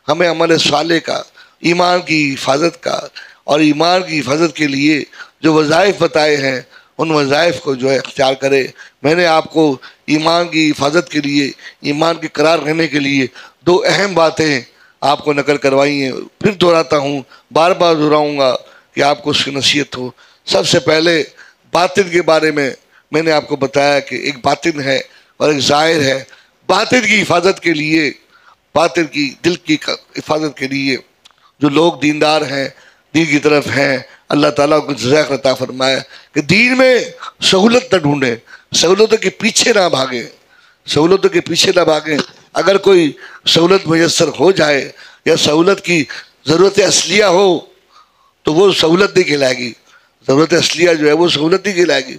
ہمیں عمل صالح کا، ایمان کی حفاظت کا، اور ایمان کی حفاظت کے لیے جو وظائف بتائے ہیں ان وظائف کو جو ہے اختیار کرے۔ میں نے آپ کو ایمان کی حفاظت کے لیے، ایمان کے قرار رہنے کے لیے دو اہم باتیں آپ کو نقل کروائی ہیں، پھر دہراتا ہوں، بار بار دہراؤں گا کہ آپ کو اس کی نصیحت ہو۔ سب سے پہلے باطن کے بارے میں نے آپ کو بتایا کہ ایک باطن ہے اور ایک ظاہر ہے۔ باطن کی حفاظت کے لیے، باطن کی دل کی حفاظت کے لیے جو لوگ دیندار ہیں، دین کی طرف ہیں، اللہ تعالیٰ کو جزائے عطا فرمائے کہ دین میں سہولت نہ ڈھونڈیں، سہولتوں کے پیچھے نہ بھاگیں، سہولتوں کے پیچھے نہ بھاگیں۔ اگر کوئی سہولت میسر ہو جائے یا سہولت کی ضرورت اصلیہ ہو تو وہ سہولت نہیں کہلائے گی، ضرورت اصلیہ جو ہے وہ سہولت نہیں کہلائے گی۔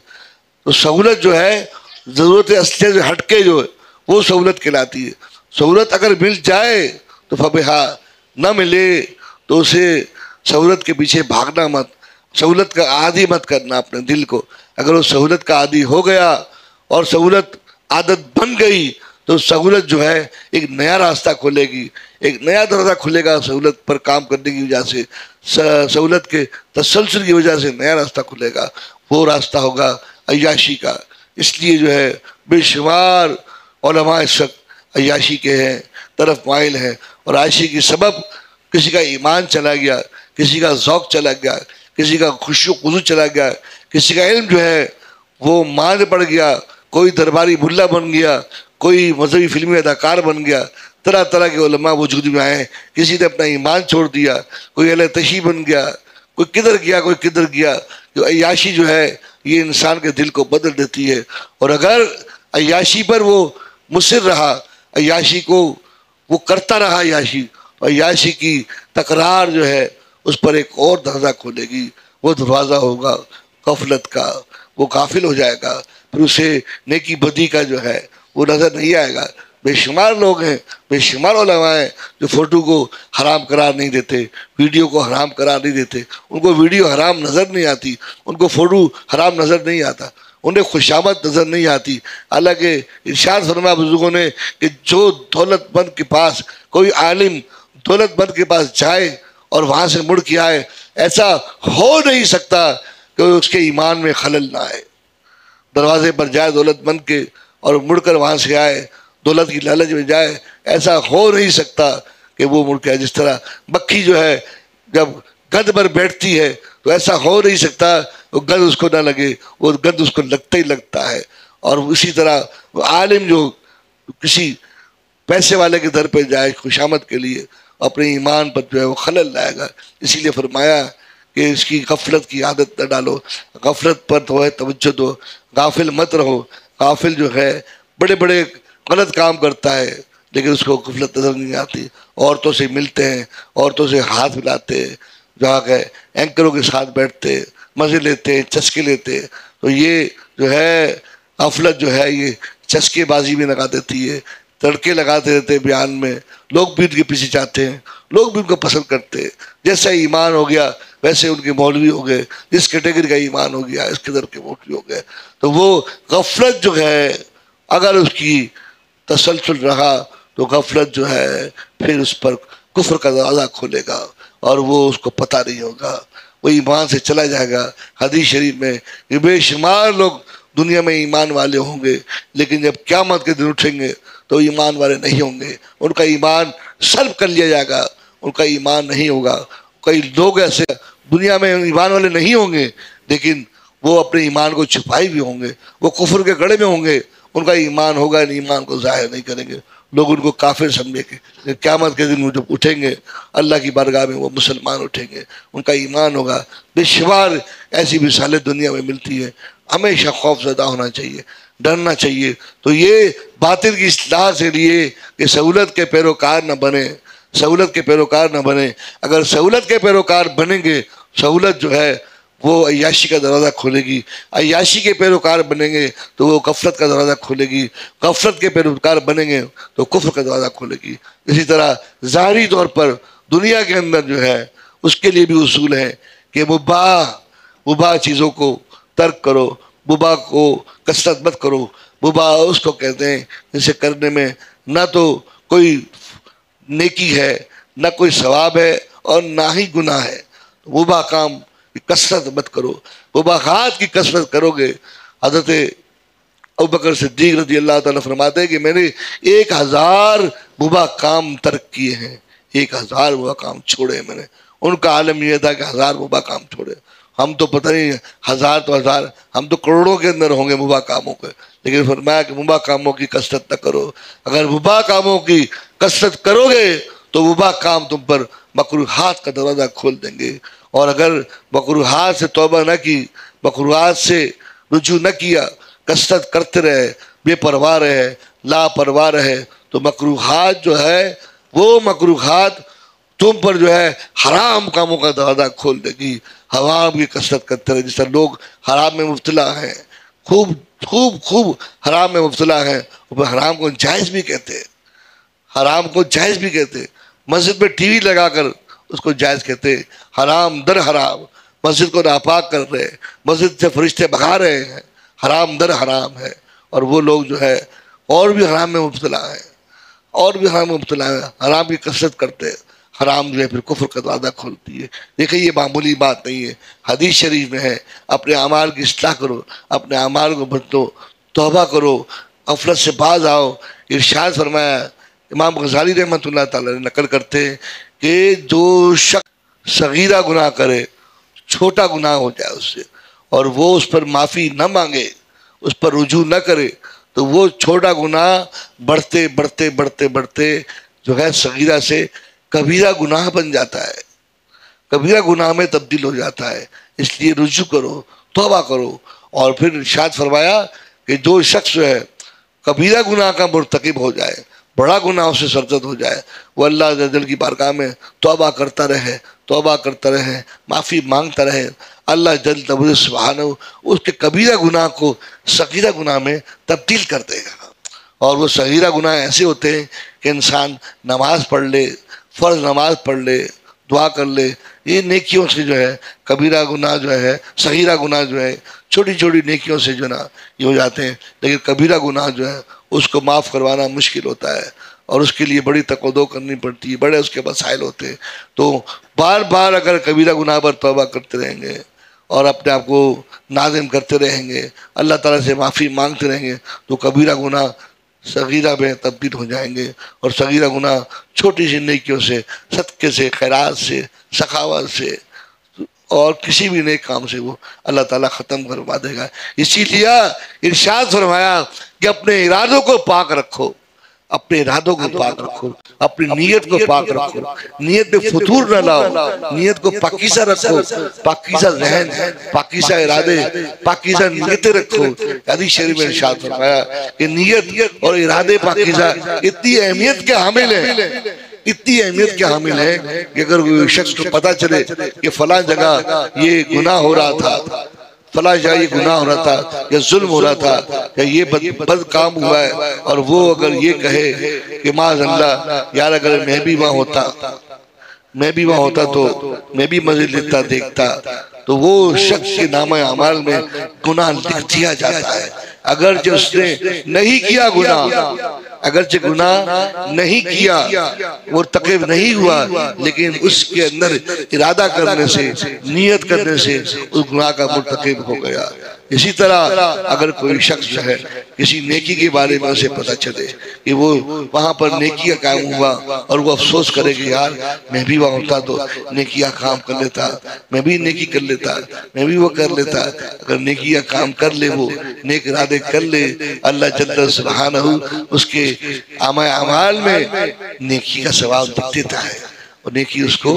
تو سہولت جو ہے ضرورت اصلیہ سے ہٹ کے جو ہے وہ سہولت کہلاتی ہے۔ سہولت اگر مل جائے تو فبہا، نہ ملے تو اسے سہولت کے پیچھے بھاگنا مت، سہولت کا عادی مت کرنا اپنے دل کو۔ اگر وہ سہولت کا عادی ہو گیا اور سہولت عادت بن گئی تو سہولت جو ہے ایک نیا راستہ کھولے گی، ایک نیا دروازہ کھلے گا سہولت پر کام کرنے کی وجہ سے، سہولت کے تسلسل کی وجہ سے نیا راستہ کھلے گا، وہ راستہ ہوگا عیاشی کا۔ اس لیے جو ہے بے شمار علماء اس وقت عیاشی کے ہیں، طرف مائل ہیں، اور عیاشی کی سبب کسی کا ایمان چلا گیا، کسی کا ذوق چلا گیا، کسی کا خشوع و خضوع چلا گیا، کسی کا علم جو ہے وہ ماند پڑ گیا، کوئی درباری ملا بن گیا، کوئی مذہبی فلمی اداکار بن گیا، طرح طرح کے علماء وجود میں آئے، کسی نے اپنا ایمان چھوڑ دیا، کوئی اہل تشیع بن گیا، کوئی کدھر گیا، کوئی کدھر گیا۔ جو عیاشی جو ہے یہ انسان کے دل کو بدل دیتی ہے، اور اگر عیاشی پر وہ مصر رہا، عیاشی کو وہ کرتا رہا، عیاشی کی تکرار جو ہے اس پر ایک اور دروازہ کھولے گی، وہ دروازہ ہوگا غفلت کا، وہ غافل ہو جائے گا، پھر اسے نیکی بدی کا جو ہے وہ نظر نہیں آئے گا۔ بے شمار لوگ ہیں، بے شمار علماء ہیں جو فوٹو کو حرام قرار نہیں دیتے، ویڈیو کو حرام قرار نہیں دیتے، ان کو ویڈیو حرام نظر نہیں آتی، ان کو فوٹو حرام نظر نہیں آتا، انہیں خوشامد نظر نہیں آتی۔ حالانکہ ارشاد فرمایا بزرگوں نے کہ جو دولت مند کے پاس، کوئی عالم دولت مند کے پاس جائے اور وہاں سے مڑ کے آئے، ایسا ہو نہیں سکتا کہ اس کے ایمان میں خلل نہ آئے۔ دروازے پر جائے دولت مند کے اور مڑ کر وہاں سے آئے، دولت کی لالچ میں جائے، ایسا ہو نہیں سکتا کہ وہ مڑ کے آئے۔ جس طرح مکھی جو ہے جب گند پر بیٹھتی ہے تو ایسا ہو نہیں سکتا وہ گند اس کو نہ لگے، وہ گند اس کو لگتا ہی لگتا ہے۔ اور اسی طرح وہ عالم جو کسی پیسے والے کے در پہ جائے خوشامد کے لیے، اپنے ایمان پر جو ہے وہ خلل لائے گا۔ اسی لیے فرمایا کہ اس کی غفلت کی عادت نہ ڈالو، غفلت پر تو ہے توجہ دو، غافل مت رہو۔ غافل جو ہے بڑے بڑے غلط کام کرتا ہے لیکن اس کو غفلت نظر نہیں آتی۔ عورتوں سے ملتے ہیں، عورتوں سے ہاتھ ملاتے ہیں، جہاں گئے اینکروں کے ساتھ بیٹھتے، مزے لیتے، چسکے لیتے، تو یہ جو ہے غفلت جو ہے یہ چسکے بازی بھی لگا دیتی ہے، تڑکے لگاتے رہتے بیان میں، لوگ بھی ان کے پیچھے جاتے ہیں، لوگ بھی ان کو پسند کرتے ہیں۔ جیسا ایمان ہو گیا ویسے ان کے مولوی ہو گئے، جس کیٹیگری کا ایمان ہو گیا اس کے در کے مولوی ہو گئے۔ تو وہ غفلت جو ہے اگر اس کی تسلسل رہا تو غفلت جو ہے پھر اس پر کفر کا دروازہ کھولے گا اور وہ اس کو پتہ نہیں ہوگا، وہ ایمان سے چلا جائے گا۔ حدیث شریف میں کہ بے شمار لوگ دنیا میں ایمان والے ہوں گے، لیکن جب قیامت کے دن اٹھیں گے تو ایمان والے نہیں ہوں گے، ان کا ایمان سلب کر لیا جائے گا، ان کا ایمان نہیں ہوگا۔ کئی لوگ ایسے دنیا میں ایمان والے نہیں ہوں گے، لیکن وہ اپنے ایمان کو چھپائے بھی ہوں گے، وہ کفر کے گڑھے میں ہوں گے، ان کا ایمان ہوگا، ایمان کو ظاہر نہیں کریں گے، لوگ ان کو کافر سمجھیں گے۔ قیامت کے دن وہ جب اٹھیں گے اللہ کی بارگاہ میں، وہ مسلمان اٹھیں گے، ان کا ایمان ہوگا۔ بے شمار ایسی مثالیں دنیا میں ملتی ہیں۔ ہمیشہ خوف زدہ ہونا چاہیے، ڈرنا چاہیے۔ تو یہ باطل کی اصلاح سے لیے کہ سہولت کے پیروکار نہ بنے، سہولت کے پیروکار نہ بنے۔ اگر سہولت کے پیروکار بنیں گے، سہولت جو ہے وہ عیاشی کا دروازہ کھولے گی، عیاشی کے پیروکار بنیں گے تو وہ غفلت کا دروازہ کھولے گی، غفلت کے پیروکار بنیں گے تو کفر کا دروازہ کھولے گی۔ اسی طرح ظاہری طور پر دنیا کے اندر جو ہے اس کے لیے بھی اصول ہے کہ مباح چیزوں کو ترک کرو، مباح کو کثرت مت کرو۔ مباح اس کو کہتے ہیں جسے کرنے میں نہ تو کوئی نیکی ہے، نہ کوئی ثواب ہے، اور نہ ہی گناہ ہے۔ مباح کام کی کثرت مت کرو، مباحات کی کثرت کرو گے۔ حضرت ابوبکر صدیق رضی اللہ تعالیٰ فرماتے ہیں کہ میں نے 1000 مباح کام ترک کیے ہیں، 1000 مباح کام چھوڑے میں نے۔ ان کا عالم یہ تھا کہ 1000 مباح کام چھوڑے۔ ہم تو پتہ نہیں 1000 تو 1000، ہم تو کروڑوں کے اندر ہوں گے مباح کاموں کے، لیکن فرمایا کہ مباح کاموں کی کثرت نہ کرو۔ اگر مباح کاموں کی کثرت کرو گے تو مباح کام تم پر مکروہات کا دروازہ کھول دیں گے، اور اگر مکروہات سے توبہ نہ کی، مکروہات سے رجوع نہ کیا، کثرت کرتے رہے، بے پرواہ رہے، لاپرواہ رہے، تو مکروہات جو ہے وہ مکروہات تم پر جو ہے حرام کاموں کا دروازہ کھول دے گی۔ حرام کی کثرت کرتے رہے، جس طرح لوگ حرام میں مبتلا ہیں، خوب حرام میں مبتلا ہیں، وہ حرام کو جائز بھی کہتے ہیں، حرام کو جائز بھی کہتے ہیں۔ مسجد میں ٹی وی لگا کر اس کو جائز کہتے ہیں، حرام در حرام، مسجد کو ناپاک کر رہے ہیں، مسجد سے فرشتے بھگا رہے ہیں، حرام در حرام ہے۔ اور وہ لوگ جو ہے اور بھی حرام میں مبتلا ہیں، اور بھی حرام میں مبتلا ہیں، حرام کی کثرت کرتے ہیں۔ حرام جو ہے پھر کفر کا دروازہ کھولتی ہے۔ دیکھیں یہ معمولی بات نہیں ہے، حدیث شریف میں ہے اپنے اعمال کی اصلاح کرو، اپنے اعمال کو بدلو، توبہ کرو، غفلت سے باز آؤ۔ ارشاد فرمایا، امام غزالی رحمۃ اللہ تعالی نقل کرتے ہیں کہ جو شخص صغیرہ گناہ کرے، چھوٹا گناہ ہو جائے اس سے، اور وہ اس پر معافی نہ مانگے، اس پر رجوع نہ کرے، تو وہ چھوٹا گناہ بڑھتے جو ہے صغیرہ سے کبیرہ گناہ بن جاتا ہے، کبیرہ گناہ میں تبدیل ہو جاتا ہے۔ اس لیے رجوع کرو، توبہ کرو۔ اور پھر ارشاد فرمایا کہ جو شخص جو ہے کبیرہ گناہ کا مرتکب ہو جائے، بڑا گناہ اسے سرزد ہو جائے، وہ اللہ عز و جل کی بارگاہ میں توبہ کرتا رہے، معافی مانگتا رہے، اللہ جل تبارک سبحانہ اس کے کبیرہ گناہ کو صغیرہ گناہ میں تبدیل کر دے گا۔ اور وہ صغیرہ گناہ ایسے ہوتے ہیں کہ انسان نماز پڑھ لے، فرض نماز پڑھ لے، دعا کر لے، یہ نیکیوں سے جو ہے کبیرہ گناہ جو ہے، صغیرہ گناہ جو ہے چھوٹی چھوٹی نیکیوں سے جو نا یہ ہو جاتے ہیں، لیکن کبیرہ گناہ جو ہے اس کو معاف کروانا مشکل ہوتا ہے، اور اس کے لیے بڑی تقویٰ کرنی پڑتی ہے، بڑے اس کے مسائل ہوتے ہیں۔ تو بار بار اگر کبیرہ گناہ پر توبہ کرتے رہیں گے اور اپنے آپ کو نادم کرتے رہیں گے، اللہ تعالیٰ سے معافی مانگتے رہیں گے، تو کبیرہ گناہ صغیرہ میں تبدیل ہو جائیں گے، اور صغیرہ گناہ چھوٹی سی نیکیوں سے، صدقے سے، خیرات سے، سخاوت سے، اور کسی بھی نیک کام سے وہ اللہ تعالیٰ ختم کروا دے گا۔ اسی لیے ارشاد فرمایا کہ اپنے ارادوں کو پاک رکھو، اپنے ارادوں کو پاک رکھو، اپنی نیت کو پاک رکھو، نیت میں فتور نہ لاؤ، نیت کو پاکیزہ رکھو، پاکیزہ ذہن، پاکیزہ ارادے، پاکیزہ نیتیں رکھو۔ حدیث شریف میں ارشاد فرمایا کہ نیت اور ارادے پاکیزہ اتنی اہمیت کے حامل ہیں، اتنی اہمیت کے حامل ہے کہ اگر کوئی شخص کو پتا چلے کہ فلاں جگہ یہ گناہ ہو رہا تھا، فلاں جگہ یہ گناہ ہو رہا تھا، یا ظلم ہو رہا تھا، یا یہ بد کام ہوا ہے، اور وہ اگر یہ کہے کہ معاذ اللہ یار اگر میں بھی وہاں ہوتا تو میں بھی مزید لیتا دیکھتا، تو وہ شخص کے نامہ اعمال میں گناہ لکھ دیا جاتا ہے۔ اگرچہ اس نے نہیں کیا گناہ، اگرچہ گناہ نہیں کیا، مرتکب نہیں ہوا، لیکن اس کے اندر ارادہ کرنے سے، نیت کرنے سے اس گناہ کا مرتکب ہو گیا۔ اسی طرح اگر کوئی شخص جو ہے کسی نیکی کے بارے میں اسے پتہ چلے کہ وہ وہاں پر نیکی کا کام ہوا اور وہ افسوس کرے کہ یار میں بھی وہاں ہوتا تو نیکی کا کام کر لیتا، میں بھی نیکی کر لیتا، میں بھی وہ کر لیتا۔ اگر نیکی کا کام کر لے، وہ نیک ارادے کر لے، اللہ جل سبحانہ اس کے اعمال میں نیکی کا ثواب دکھ دیتا ہے اور نیکی اس کو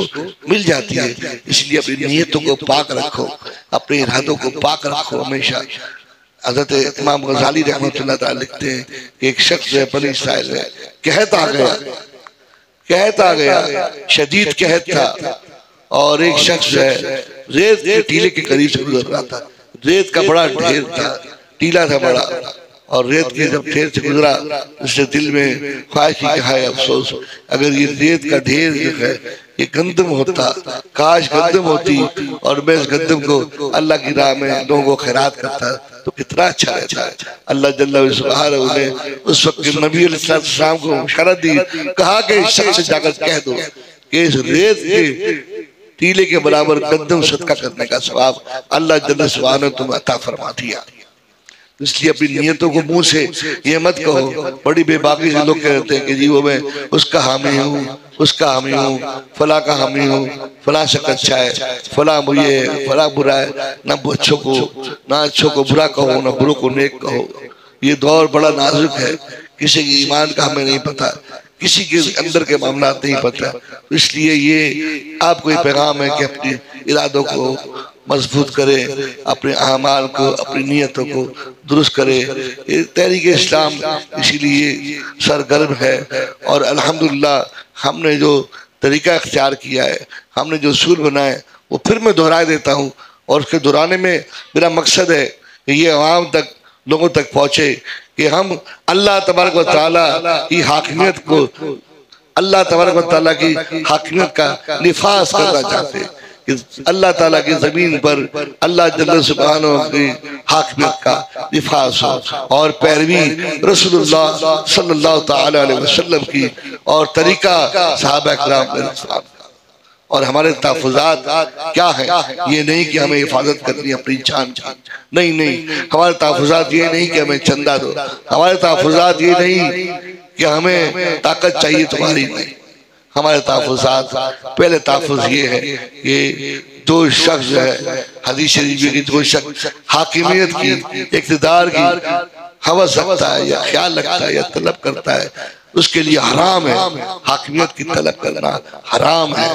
مل جاتی ہے۔ اس لیے اپنی نیتوں کو پاک رکھو، اپنے ارادوں کو پاک رکھو ہمیشہ۔ حضرت امام غزالی رحمۃ اللہ تعالیٰ لکھتے ہیں کہ ایک شخص جو ہے بنی اسرائیل میں قحط آ گیا، شدید قحط تھا، اور ایک شخص جو ہے ریت کے ٹیلے کے قریب سے گزر رہا تھا۔ ریت کا بڑا ڈھیر تھا، ٹیلا تھا بڑا، اور ریت کے جب ڈھیر سے گزرا اس نے دل میں خواہش کی کہ ہائے افسوس، اگر یہ ریت کا ڈھیر جو ہے یہ گندم ہوتا، کاش گندم ہوتی اور میں اس گندم کو اللہ کی راہ میں لوگوں کو خیرات کرتا تو کتنا اچھا رہتا ہے۔ اللہ جل سبحانہ نے اس وقت نبی علیہ السلام کو بشارت دی، کہا کہ اس شخص سے جا کر کہہ دو کہ اس ریت کے ٹیلے کے برابر گندم صدقہ کرنے کا ثواب اللہ جل سبحانہ نے تمہیں عطا فرما دیا۔ اس لیے اپنی نیتوں کو منہ سے یہ مت کہو۔ بڑی بے باکی سے لوگ کہتے ہیں کہ جی وہ میں اس کا حامی ہوں، اس کا حامی ہوں، فلاں کا حامی ہوں، فلاں شخص اچھا ہے، فلاں یہ فلاں برا ہے۔ نہ اچھوں کو برا کہو، نہ بروں کو نیک کہو۔ یہ دور بڑا نازک ہے، کسی کے ایمان کا ہمیں نہیں پتا، کسی کے اندر کے معاملات نہیں پتا۔ اس لیے یہ آپ کو یہ پیغام ہے کہ اپنی ارادوں کو مضبوط کرے، اپنے اعمال کو، اپنی نیتوں کو درست کرے۔ تحریک اسلام اسی لیے سرگرم ہے، اور الحمدللہ ہم نے جو طریقہ اختیار کیا ہے، ہم نے جو اصول بنائے وہ پھر میں دہرائے دیتا ہوں، اور اس کے دہرانے میں میرا مقصد ہے کہ یہ عوام تک، لوگوں تک پہنچے کہ ہم اللہ تبارک و تعالیٰ کی حاکمیت کو، اللہ تبارک و تعالیٰ کی حاکمیت کا نفاذ کرنا چاہتے ہیں، کہ اللہ تعالیٰ کی زمین پر اللہ جل سبحانہ کی حاکمیت کا نفاذ ہو، اور پیروی رسول اللہ صلی اللہ تعالیٰ علیہ وسلم کی، اور طریقہ صحابہ کرام علیہ السلام کا۔ اور ہمارے تحفظات کیا ہیں؟ یہ نہیں کہ ہمیں حفاظت کرنی اپنی جان کی، نہیں، ہمارے تحفظات یہ نہیں کہ ہمیں چندہ دو، ہمارے تحفظات یہ نہیں کہ ہمیں طاقت چاہیے تمہاری، نہیں۔ ہمارے تحفظات، پہلے تحفظ یہ ہے کہ جو شخص جو ہے حدیث شریف کی، جو شخص حاکمیت کی، اقتدار کی ہوس رکھتا ہے یا خیال رکھتا ہے یا طلب کرتا ہے، اس کے لیے حرام ہے حاکمیت کی طلب کرنا، حرام ہے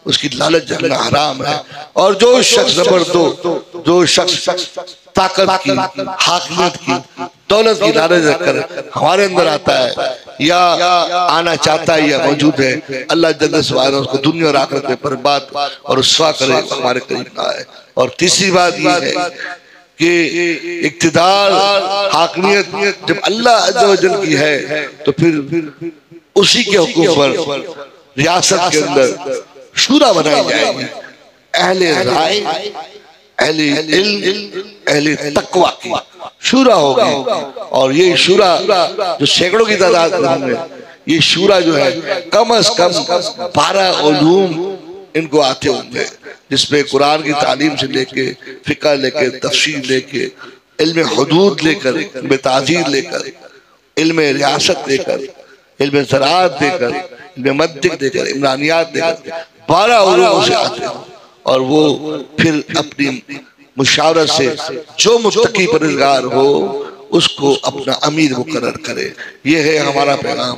اس کی لالچ جلنا، حرام ہے۔ اور جو شخص زبردست، جو شخص طاقت کی، حاکمیت کی، دولت کی لالچ رکھ کر ہمارے اندر آتا ہے یا آنا چاہتا ہے یا موجود ہے، اللہ جل سبحانہ اس کو دنیا اور آخرت میں برباد اور رسوا کرے، ہمارے قریب نہ آئے۔ اور تیسری بات یہ ہے کہ اقتدار، حاکمیت جب اللہ عز و جل کی ہے تو پھر اسی کے حکم پر ریاست کے اندر شورا بنائی جائے گی، اہل رائے، اہل علم، اہل تقوی کی شورا ہوگی۔ اور یہ شورا جو سینکڑوں کی تعداد میں، یہ شورا جو ہے کم از کم 12 علوم ان کو آتے ہوں گے، جس میں قرآن کی تعلیم سے لے کے، فقہ لے کے، تفسیر لے کے، علم حدود لے کر، علم تعزیر لے کر، علم ریاست لے کر، علم زراعت دے کر، علم منطق دے کر، عمرانیات دے کر 12 علوم سے آتے ہیں، اور وہ پھر اپنی مشاورت سے جو متقی پرہیزگار ہو اس کو اپنا امیر مقرر کرے۔ یہ ہے ہمارا پیغام۔